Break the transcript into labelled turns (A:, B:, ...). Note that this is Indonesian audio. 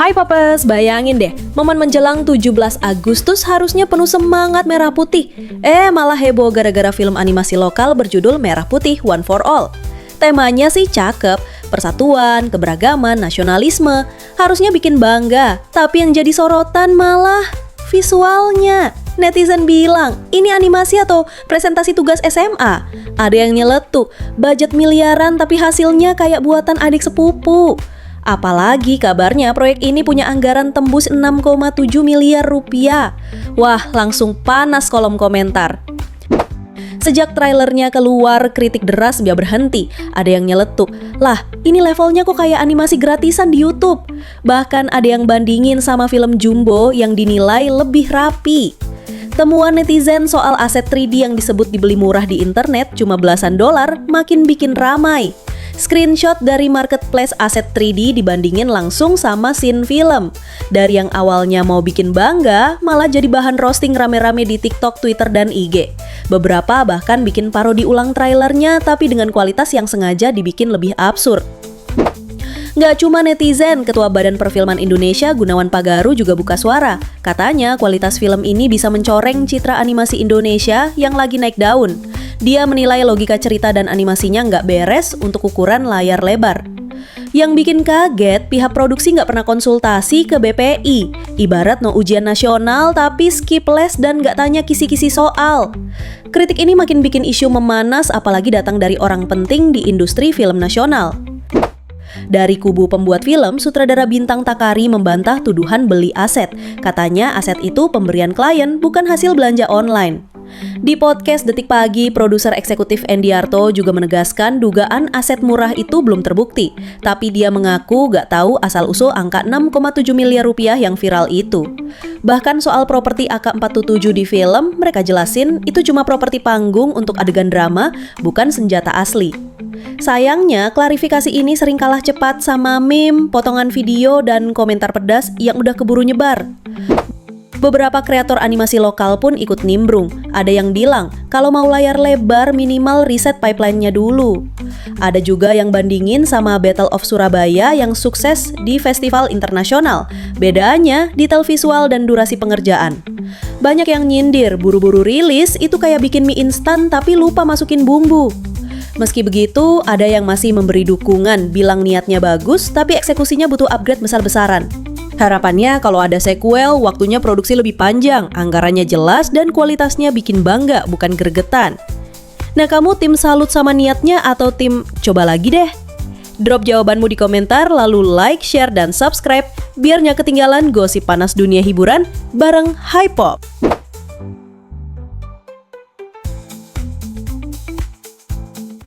A: Hai Papes, bayangin deh, momen menjelang 17 Agustus harusnya penuh semangat merah putih. Malah heboh gara-gara film animasi lokal berjudul Merah Putih One for All. Temanya sih cakep, persatuan, keberagaman, nasionalisme. Harusnya bikin bangga, tapi yang jadi sorotan malah visualnya. Netizen bilang, ini animasi atau presentasi tugas SMA? Ada yang nyeletuk, budget miliaran tapi hasilnya kayak buatan adik sepupu. Apalagi kabarnya proyek ini punya anggaran tembus 6,7 miliar rupiah. Wah, langsung panas kolom komentar. Sejak trailernya keluar, kritik deras nggak berhenti. Ada yang nyeletuk, lah ini levelnya kok kayak animasi gratisan di YouTube. Bahkan ada yang bandingin sama film Jumbo yang dinilai lebih rapi. Temuan netizen soal aset 3D yang disebut dibeli murah di internet cuma belasan dolar makin bikin ramai. Screenshot dari marketplace aset 3D dibandingin langsung sama scene film. Dari yang awalnya mau bikin bangga, malah jadi bahan roasting rame-rame di TikTok, Twitter, dan IG. Beberapa bahkan bikin parodi ulang trailernya tapi dengan kualitas yang sengaja dibikin lebih absurd. Nggak cuma netizen, Ketua Badan Perfilman Indonesia Gunawan Pagaru juga buka suara. Katanya kualitas film ini bisa mencoreng citra animasi Indonesia yang lagi naik daun. Dia menilai logika cerita dan animasinya nggak beres untuk ukuran layar lebar. Yang bikin kaget, pihak produksi nggak pernah konsultasi ke BPI. Ibarat no ujian nasional tapi skip les dan nggak tanya kisi-kisi soal. Kritik ini makin bikin isu memanas apalagi datang dari orang penting di industri film nasional. Dari kubu pembuat film, sutradara Bintang Takari membantah tuduhan beli aset. Katanya aset itu pemberian klien, bukan hasil belanja online. Di podcast Detik Pagi, produser eksekutif Endiarto juga menegaskan dugaan aset murah itu belum terbukti. Tapi dia mengaku gak tahu asal-usul angka 6,7 miliar rupiah yang viral itu. Bahkan soal properti AK-47 di film, mereka jelasin itu cuma properti panggung untuk adegan drama, bukan senjata asli. Sayangnya, klarifikasi ini sering kalah cepat sama meme, potongan video, dan komentar pedas yang udah keburu nyebar. Beberapa kreator animasi lokal pun ikut nimbrung. Ada yang bilang, kalau mau layar lebar minimal riset pipeline-nya dulu. Ada juga yang bandingin sama Battle of Surabaya yang sukses di festival internasional. Bedanya, detail visual dan durasi pengerjaan. Banyak yang nyindir, buru-buru rilis itu kayak bikin mie instan tapi lupa masukin bumbu. Meski begitu, ada yang masih memberi dukungan, bilang niatnya bagus tapi eksekusinya butuh upgrade besar-besaran. Harapannya kalau ada sequel, waktunya produksi lebih panjang, anggarannya jelas, dan kualitasnya bikin bangga, bukan gregetan. Nah, kamu tim salut sama niatnya atau tim coba lagi deh? Drop jawabanmu di komentar, lalu like, share, dan subscribe, biar nggak ketinggalan gosip panas dunia hiburan bareng Hypop.